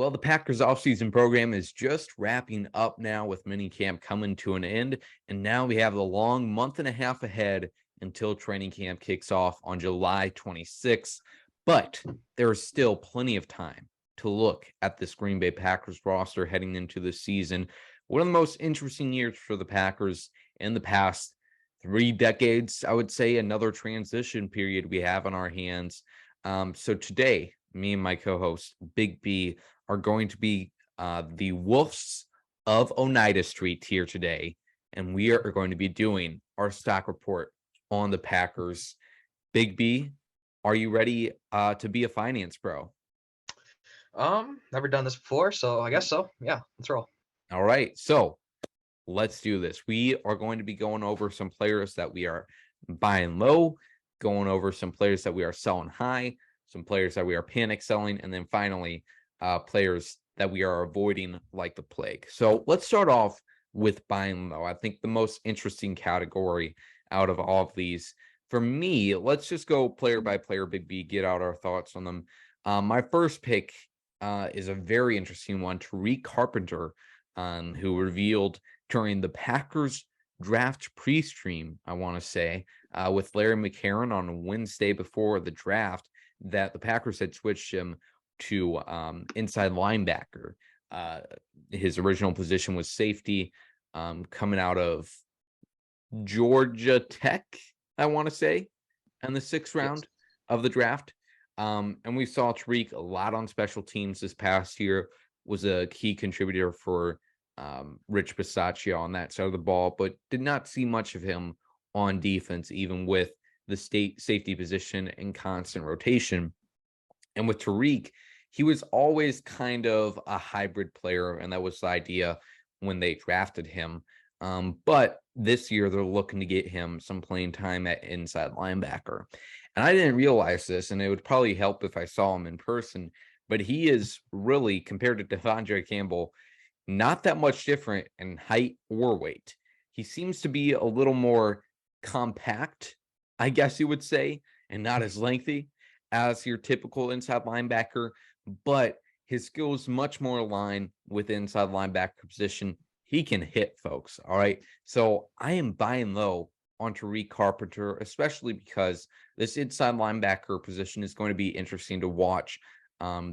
Well, the Packers offseason program is just wrapping up now with minicamp coming to an end. And now we have a long month and a half ahead until training camp kicks off on July 26th. But there is still plenty of time to look at this Green Bay Packers roster heading into the season. One of the most interesting years for the Packers in the past 3 decades, I would say, another transition period we have on our hands. So today, me and my co-host, Big B, are going to be the Wolves of Oneida Street here today, and we are going to be doing our stock report on the Packers. Big B, are you ready to be a finance bro? Never done this before, so I guess so. Yeah, let's roll. All right, so let's do this. We are going to be going over some players that we are buying low, going over some players that we are selling high, some players that we are panic selling, and then finally, players that we are avoiding like the plague. So let's start off with buying low. I think the most interesting category out of all of these. For me, let's just go player by player, Big B, get out our thoughts on them. My first pick is a very interesting one, Tariq Carpenter, who revealed during the Packers draft pre-stream, I want to say, with Larry McCarron on Wednesday before the draft, that the Packers had switched him to inside linebacker. His original position was safety, coming out of Georgia Tech, I want to say, in the sixth Yes. round of the draft. And we saw Tariq a lot on special teams this past year, was a key contributor for Rich Bisaccia on that side of the ball, but did not see much of him on defense, even with the state safety position in constant rotation. And with Tariq, he was always kind of a hybrid player, and that was the idea when they drafted him. But this year, they're looking to get him some playing time at inside linebacker. And I didn't realize this, and it would probably help if I saw him in person, but he is really, compared to Devondre Campbell, not that much different in height or weight. He seems to be a little more compact, I guess you would say, and not as lengthy as your typical inside linebacker, but his skills much more aligned with inside linebacker position. He can hit, folks. All right. So I am buying low on Tariq Carpenter, especially because this inside linebacker position is going to be interesting to watch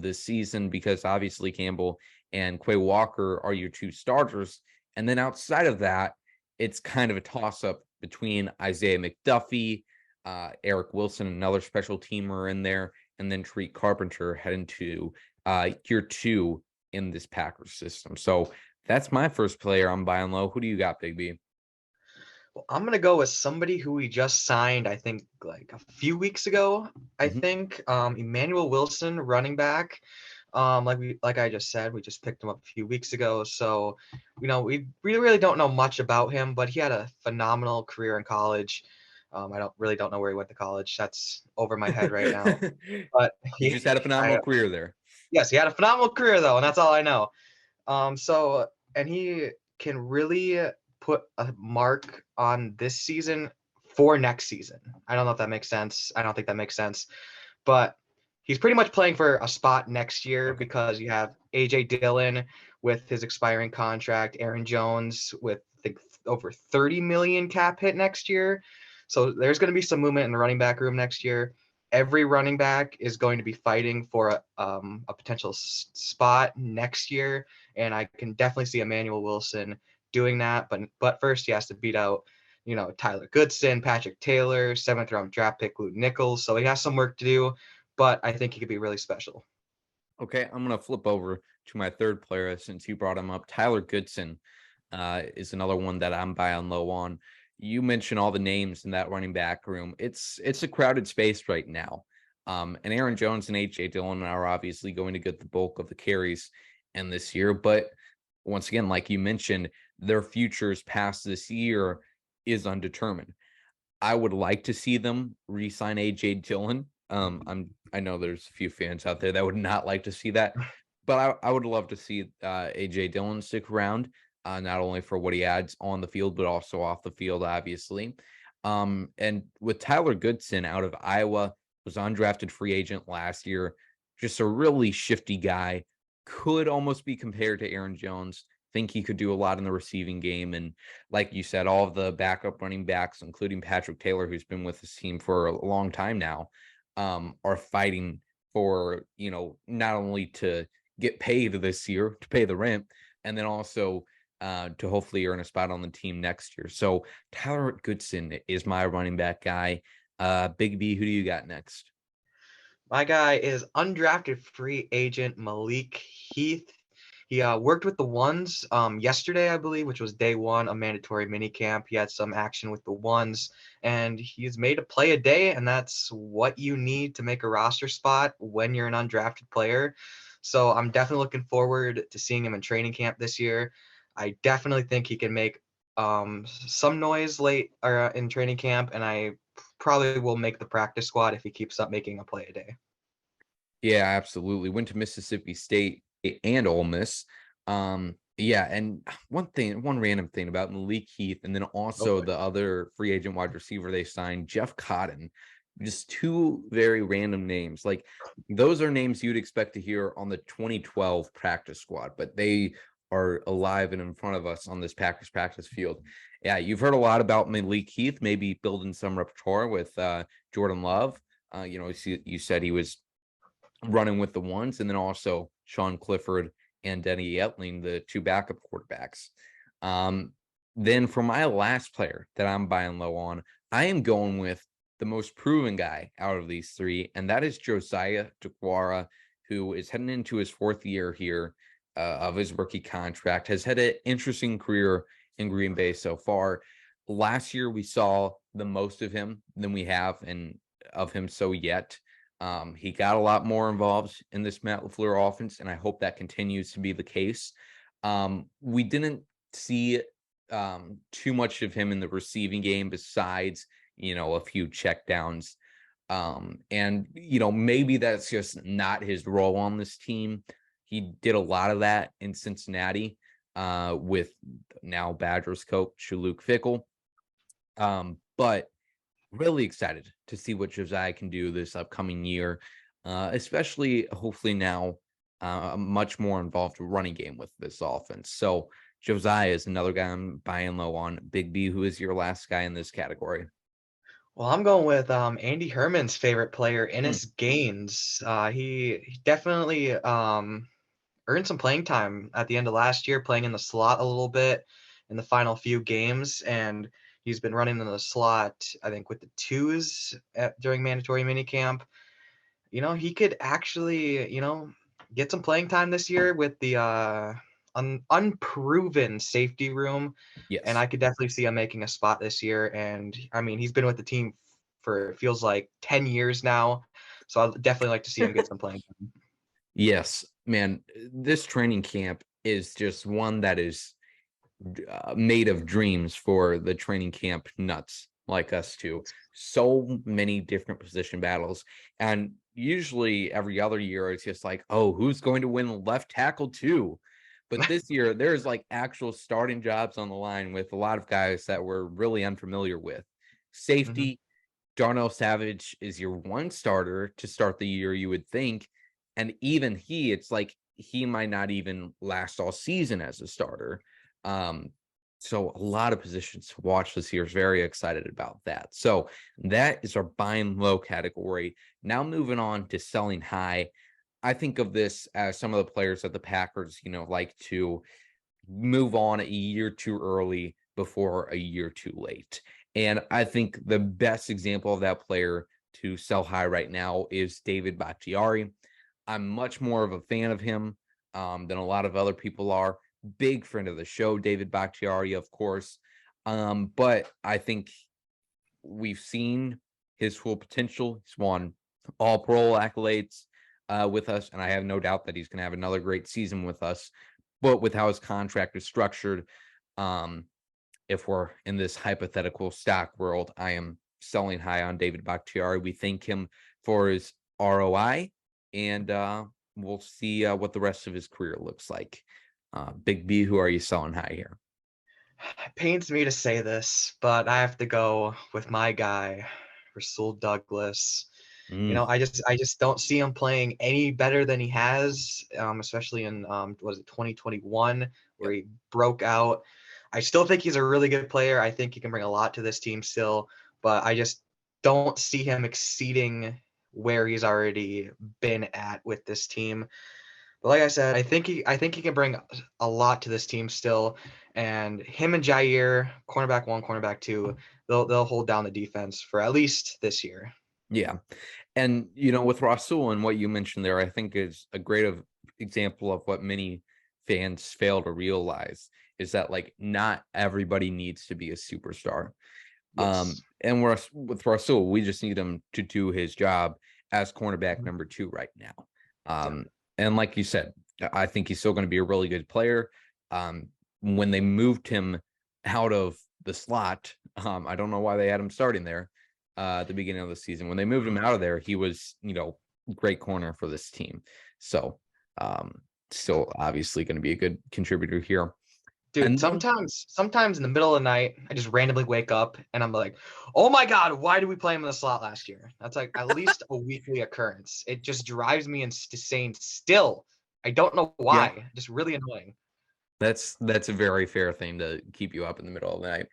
this season, because obviously Campbell and Quay Walker are your two starters. And then outside of that, it's kind of a toss-up between Isaiah McDuffie, Eric Wilson, another special teamer in there, and then Tariq Carpenter heading to year two in this Packers system. So that's my first player I'm buying low. Who do you got, Big B? Well, I'm gonna go with somebody who we just signed, I think, like a few weeks ago. I Mhm. think Emmanuel Wilson, running back. Like I just said, we just picked him up a few weeks ago. So, we really don't know much about him, but he had a phenomenal career in college. I don't know where he went to college. That's over my head right now. But He he, just had a I phenomenal career there. yes, he had a phenomenal career though, and that's all I know. And he can really put a mark on this season for next season. I don't know if that makes sense. I don't think that makes sense, but he's pretty much playing for a spot next year Okay. because you have AJ Dillon with his expiring contract, Aaron Jones with I think over 30 million cap hit next year. So there's going to be some movement in the running back room next year. Every running back is going to be fighting for a potential spot next year, and I can definitely see Emmanuel Wilson doing that. But first, he has to beat out, Tyler Goodson, Patrick Taylor, seventh round draft pick Luke Nichols. So he has some work to do, but I think he could be really special. Okay, I'm gonna flip over to my third player since you brought him up. Tyler Goodson is another one that I'm buying low on. You mentioned all the names in that running back room. It's a crowded space right now. And Aaron Jones and AJ Dillon are obviously going to get the bulk of the carries in this year. But once again, like you mentioned, their futures past this year is undetermined. I would like to see them re-sign AJ Dillon. I know there's a few fans out there that would not like to see that, but I would love to see AJ Dillon stick around, not only for what he adds on the field, but also off the field, obviously. And with Tyler Goodson out of Iowa, was undrafted free agent last year, just a really shifty guy, could almost be compared to Aaron Jones. Think he could do a lot in the receiving game. And like you said, all of the backup running backs, including Patrick Taylor, who's been with this team for a long time now, are fighting for, not only to get paid this year, to pay the rent, and then also to hopefully earn a spot on the team next year. So Tyler Goodson is my running back guy. Big B, who do you got next? My guy is undrafted free agent Malik Heath. He worked with the Ones yesterday, I believe, which was day one, a mandatory minicamp. He had some action with the Ones, and he's made a play a day, and that's what you need to make a roster spot when you're an undrafted player. So I'm definitely looking forward to seeing him in training camp this year. I definitely think he can make some noise late or in training camp, and I probably will make the practice squad if he keeps up making a play a day. Yeah, absolutely. Went to Mississippi State and Ole Miss. Yeah, and one random thing about Malik Heath, and then Oh also boy. the other free agent wide receiver they signed, Jeff Cotton. Just two very random names. Like those are names you'd expect to hear on the 2012 practice squad, but they are alive and in front of us on this Packers practice field. Yeah, you've heard a lot about Malik Heath, maybe building some repertoire with Jordan Love. You said he was running with the Ones, and then also Sean Clifford and Denny Etling, the two backup quarterbacks. Um, then for my last player that I'm buying low on, I am going with the most proven guy out of these three, and that is Josiah DeGuara, who is heading into his fourth year here of his rookie contract, has had an interesting career in Green Bay so far. Last year, we saw the most of him than we have and of him so yet. He got a lot more involved in this Matt LaFleur offense, and I hope that continues to be the case. We didn't see too much of him in the receiving game besides, a few checkdowns. Maybe that's just not his role on this team. He did a lot of that in Cincinnati with now Badgers coach Luke Fickle. But really excited to see what Josiah can do this upcoming year, especially hopefully now a much more involved running game with this offense. So Josiah is another guy I'm buying low on. Big B, who is your last guy in this category? Well, I'm going with Andy Herman's favorite player, Hmm. Ennis Gaines. He definitely earned some playing time at the end of last year, playing in the slot a little bit in the final few games, and he's been running in the slot, I think, with the twos during mandatory minicamp. He could actually, get some playing time this year with the unproven safety room, and Yes. I could definitely see him making a spot this year. And I mean, he's been with the team for it feels like 10 years now, so I'd definitely like to see him get some playing time. Yes, man. This training camp is just one that is made of dreams for the training camp nuts like us too. So many different position battles. And usually every other year, it's just like, oh, who's going to win left tackle too? But this year, there's like actual starting jobs on the line with a lot of guys that we're really unfamiliar with. Hmm. Safety, Darnell Savage is your one starter to start the year, you would think. And even he, it's like he might not even last all season as a starter. Um, so a lot of positions to watch this year. Is very excited about that. So that is our buying low category. Now moving on to selling high. I think of this as some of the players that the Packers, like to move on a year too early before a year too late. And I think the best example of that player to sell high right now is David Bakhtiari. I'm much more of a fan of him than a lot of other people are. Big friend of the show, David Bakhtiari, of course. But I think we've seen his full potential. He's won all pro accolades with us, and I have no doubt that he's going to have another great season with us. But with how his contract is structured, um, if we're in this hypothetical stock world, I am selling high on David Bakhtiari. We thank him for his ROI, and we'll see what the rest of his career looks like. Big B, who are you selling high here? It pains me to say this, but I have to go with my guy, Rasul Douglas. Mm, I just don't see him playing any better than he has, especially in was it 2021 where yep. he broke out. I still think he's a really good player. I think he can bring a lot to this team still, but I just don't see him exceeding where he's already been at with this team. But like I said, I think he can bring a lot to this team still, and him and Jair, cornerback one, cornerback two, they'll hold down the defense for at least this year. Yeah. And, with Rasul and what you mentioned there, I think is a great example of what many fans fail to realize is that, like, not everybody needs to be a superstar. Yes. And with Rasul, we just need him to do his job as cornerback Mhm. number 2 right now. Yeah. And like you said, I think he's still going to be a really good player. When they moved him out of the slot, I don't know why they had him starting there at the beginning of the season. When they moved him out of there, he was, great corner for this team. So, still obviously going to be a good contributor here. Dude, And then, sometimes in the middle of the night, I just randomly wake up and I'm like, "Oh my God, why did we play him in the slot last year?" That's like at least a weekly occurrence. It just drives me insane still. I don't know yeah, why. Just really annoying. that's a very fair thing to keep you up in the middle of the night.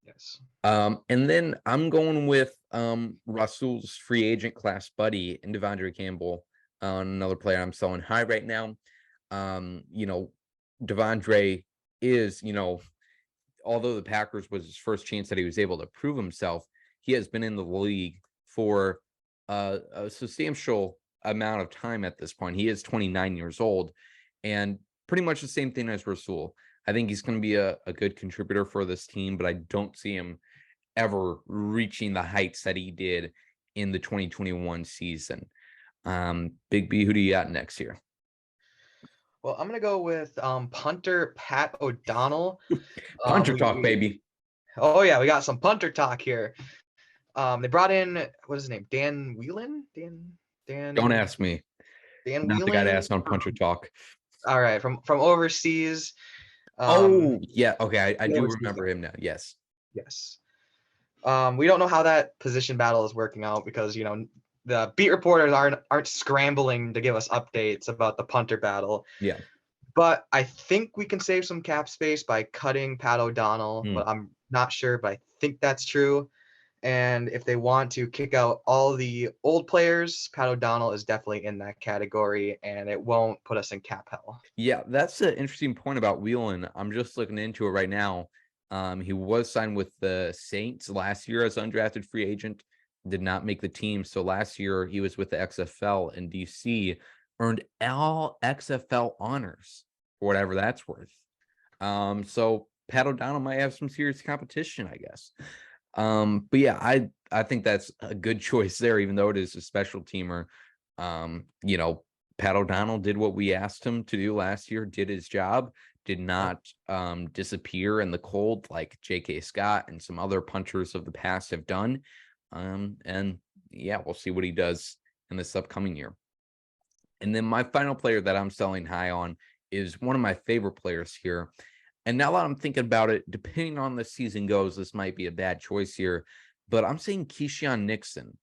Yes. And then I'm going with Russell's free agent class buddy and Devondre Campbell, another player I'm selling high right now. Devondre is, although the Packers was his first chance that he was able to prove himself, he has been in the league for a substantial amount of time at this point. He is 29 years old, and pretty much the same thing as Rasul. I think he's going to be a good contributor for this team, but I don't see him ever reaching the heights that he did in the 2021 season. Big B, who do you got next year? Well, I'm gonna go with punter Pat O'Donnell. Puncher talk, We baby. Oh yeah, we got some punter talk here. They brought in what is his name? Don't Dan ask me. Dan Not the guy to Whelan. ask on Puncher talk. All right, from overseas. Oh, yeah. Okay. I do Overseas remember guy. him now. Yes. Yes. We don't know how that position battle is working out because the beat reporters aren't scrambling to give us updates about the punter battle. Yeah. But I think we can save some cap space by cutting Pat O'Donnell, Hmm. but I'm not sure, but I think that's true. And if they want to kick out all the old players, Pat O'Donnell is definitely in that category, and it won't put us in cap hell. Yeah, that's an interesting point about Whelan. I'm just looking into it right now. He was signed with the Saints last year as undrafted free agent, did not make the team. So last year he was with the XFL in DC, earned all XFL honors for whatever that's worth. So Pat O'Donnell might have some serious competition, I guess. But yeah, I think that's a good choice there, even though it is a special teamer. Um, you know, Pat O'Donnell did what we asked him to do last year, did his job, did Yep. not disappear in the cold like J.K. Scott and some other punchers of the past have done. And yeah, we'll see what he does in this upcoming year. And then my final player that I'm selling high on is one of my favorite players here. And now that I'm thinking about it, depending on the season goes, this might be a bad choice here, but I'm saying Keyshawn Nixon.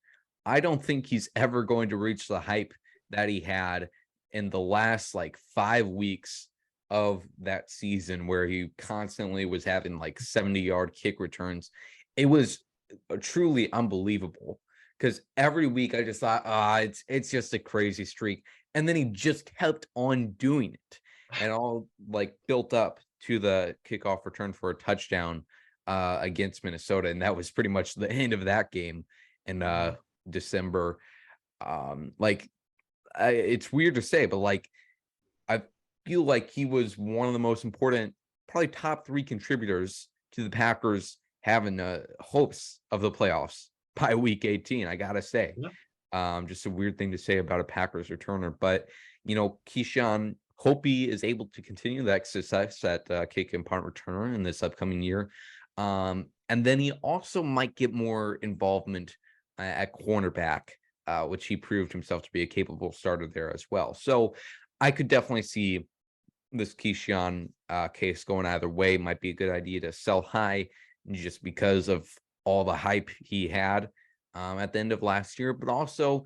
I don't think he's ever going to reach the hype that he had in the last like 5 weeks of that season where he constantly was having like 70-yard kick returns. It was truly unbelievable because every week I just thought, it's just a crazy streak. And then he just kept on doing it and all like built up to the kickoff return for a touchdown against Minnesota. And that was pretty much the end of that game in Mhm. December. It's weird to say, but like I feel like he was one of the most important, probably top 3 contributors to the Packers having hopes of the playoffs by week 18. I gotta say, Yeah. just a weird thing to say about a Packers returner, but Keyshawn, hope he is able to continue that success at kick and punt returner in this upcoming year. And then he also might get more involvement at cornerback, which he proved himself to be a capable starter there as well. So I could definitely see this Keyshawn case going either way. Might be a good idea to sell high just because of all the hype he had. at the end of last year, but also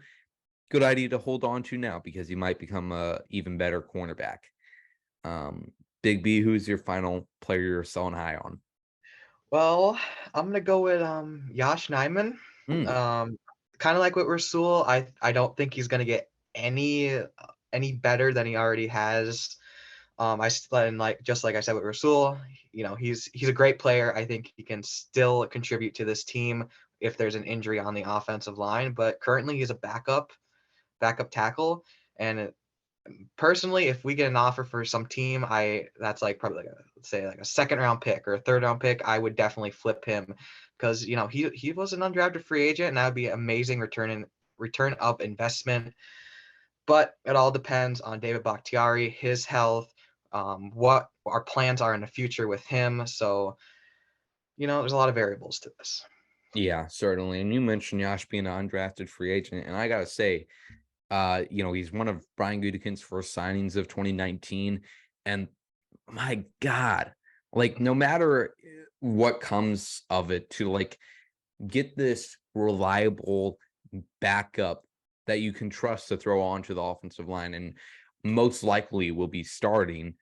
good idea to hold on to now because he might become a even better cornerback. Big B, who's your final player you're selling high on? Well, I'm gonna go with Yash Nyman. Mm, Kind of like with Rasul, I don't think he's gonna get any better than he already has. And like just like I said with Rasul, he's a great player. I think he can still contribute to this team if there's an injury on the offensive line. But currently, he's a backup tackle, and personally, if we get an offer for some team, that's like probably like let's say like a second round pick or a third round pick, I would definitely flip him because he was an undrafted free agent and that would be amazing return of investment. But it all depends on David Bakhtiari, his health, what our plans are in the future with him. So there's a lot of variables to this. yeah, certainly. And you mentioned Yash being an undrafted free agent, and I gotta say, he's one of Brian Gutekunst's first signings of 2019. And my God, like no matter what comes of it, to like get this reliable backup that you can trust to throw onto the offensive line and most likely will be starting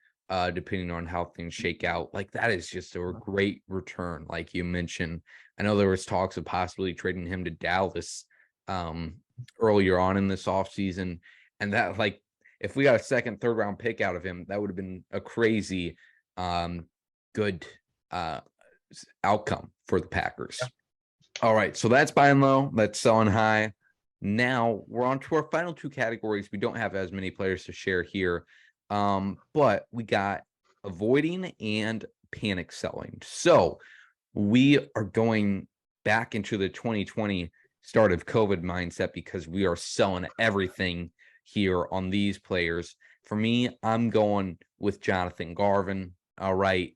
depending on how things shake out. Like that is just a great return, like you mentioned. I know there was talks of possibly trading him to Dallas um earlier on in this offseason. And that like if we got a second, third round pick out of him, that would have been a crazy good outcome for the Packers. All right, so that's buying low, that's selling high. Now we're on to our final two categories. We don't have as many players to share here, but we got avoiding and panic selling. So we are going back into the 2020 start of COVID mindset because we are selling everything here on these players. For me, I'm going with Jonathan Garvin. All right.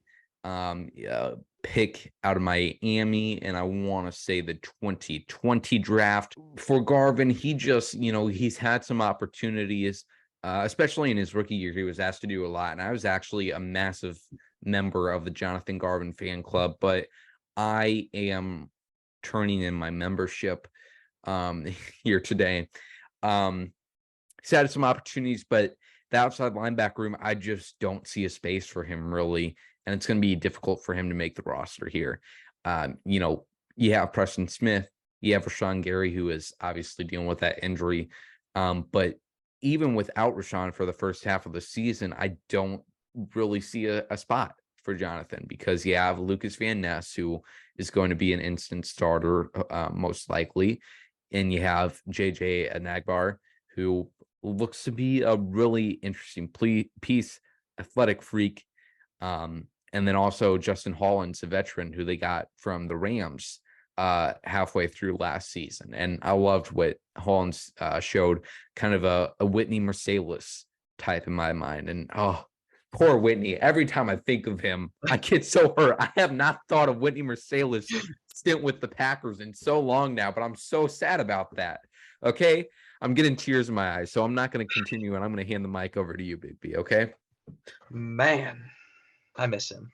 Pick out of Miami, and I want to say the 2020 draft. For Garvin, he just, he's had some opportunities, especially in his rookie year. He was asked to do a lot, and I was actually a massive member of the Jonathan Garvin fan club, but I am turning in my membership here today. He's had some opportunities, but the outside linebacker room, I just don't see a space for him really. And it's going to be difficult for him to make the roster here. You have Preston Smith, you have Rashawn Gary, who is obviously dealing with that injury. But even without Rashawn for the first half of the season, I don't really see a spot for Jonathan because you have Lucas Van Ness, who is going to be an instant starter, most likely. And you have JJ Anagbar, who looks to be a really interesting piece, athletic freak. And then also Justin Hollins, a veteran who they got from the Rams halfway through last season. And I loved what Hollins showed, kind of a Whitney Marsalis type in my mind. And poor Whitney. Every time I think of him, I get so hurt. I have not thought of Whitney Marsalis' stint with the Packers in so long now, but I'm so sad about that. Okay. I'm getting tears in my eyes, so I'm not going to continue, and I'm going to hand the mic over to you, Big B, okay? Man, I miss him.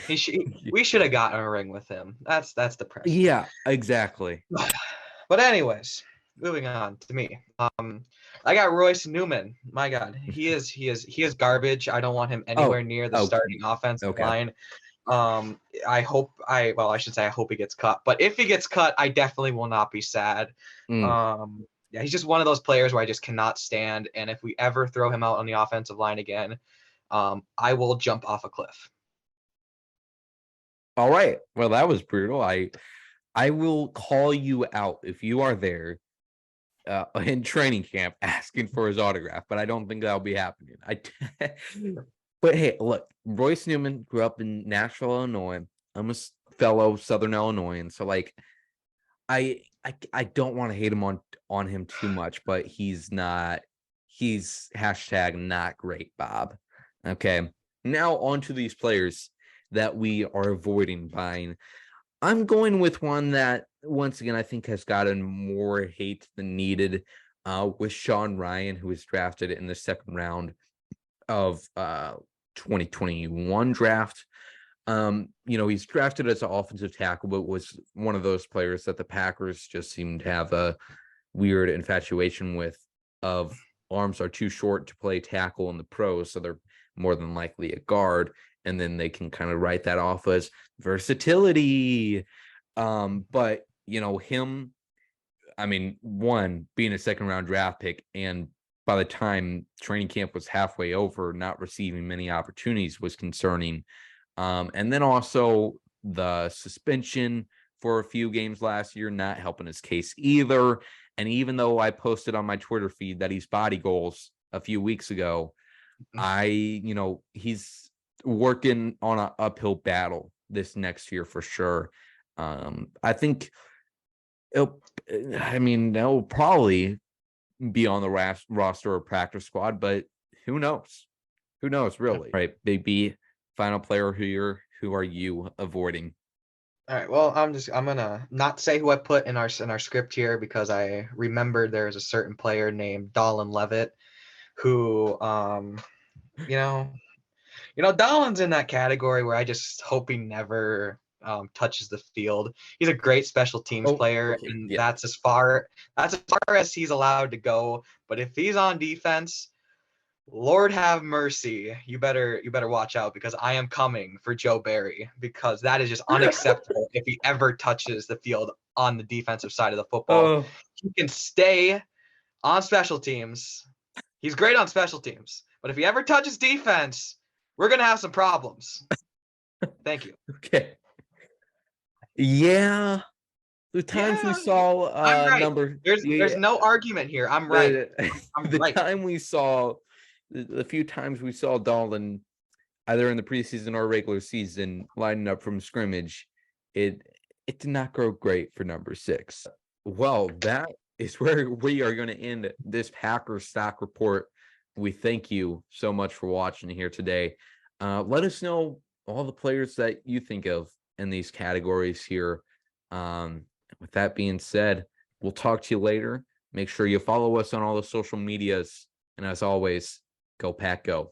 We should have gotten a ring with him. That's depressing. Yeah, exactly. But anyways, moving on to me. I got Royce Newman. My God, he is garbage. I don't want him anywhere near the starting offensive line. I should say I hope he gets cut. But if he gets cut, I definitely will not be sad. Yeah, he's just one of those players where I just cannot stand. And if we ever throw him out on the offensive line again, I will jump off a cliff. All right. Well, that was brutal. I will call you out if you are there in training camp asking for his autograph, but I don't think that'll be happening. But hey, look, Royce Newman grew up in Nashville, Illinois. I'm a fellow Southern Illinoisan, so like I don't want to hate him on him too much, but he's hashtag not great, Bob. Okay. Now on to these players that we are avoiding buying. I'm going with one that once again I think has gotten more hate than needed, with Sean Ryan, who was drafted in the second round of 2021 draft. He's drafted as an offensive tackle, but was one of those players that the Packers just seem to have a weird infatuation with, of arms are too short to play tackle in the pros, so they're more than likely a guard, and then they can kind of write that off as versatility. But him, I mean, one, being a second round draft pick, and by the time training camp was halfway over, not receiving many opportunities was concerning. And then also the suspension for a few games last year, not helping his case either. And even though I posted on my Twitter feed that he's body goals a few weeks ago, he's working on an uphill battle this next year for sure. I think they'll probably be on the roster or practice squad, but who knows? Who knows, really? All right, Big B, final player who are you avoiding? All right. Well, I'm gonna not say who I put in our script here because I remembered there's a certain player named Dolan Levitt who you know Dolan's in that category where I just hope he never touches the field. He's a great special teams Oh, player, okay, and yeah. that's as far as he's allowed to go. But if he's on defense, Lord have mercy. You better watch out because I am coming for Joe Barry because that is just unacceptable if he ever touches the field on the defensive side of the football. Oh, He can stay on special teams. He's great on special teams. But if he ever touches defense, we're going to have some problems. Thank you. okay. Yeah. The times we Yeah, saw I'm right. number There's no argument here. I'm right. I'm the right. time we saw the few times we saw Dolan either in the preseason or regular season lining up from scrimmage, it did not go great for number 6. Well, that is where we are going to end this Packers stock report. We thank you so much for watching here today. Let us know all the players that you think of in these categories here. With that being said, we'll talk to you later. Make sure you follow us on all the social medias. And as always, go Pack Go.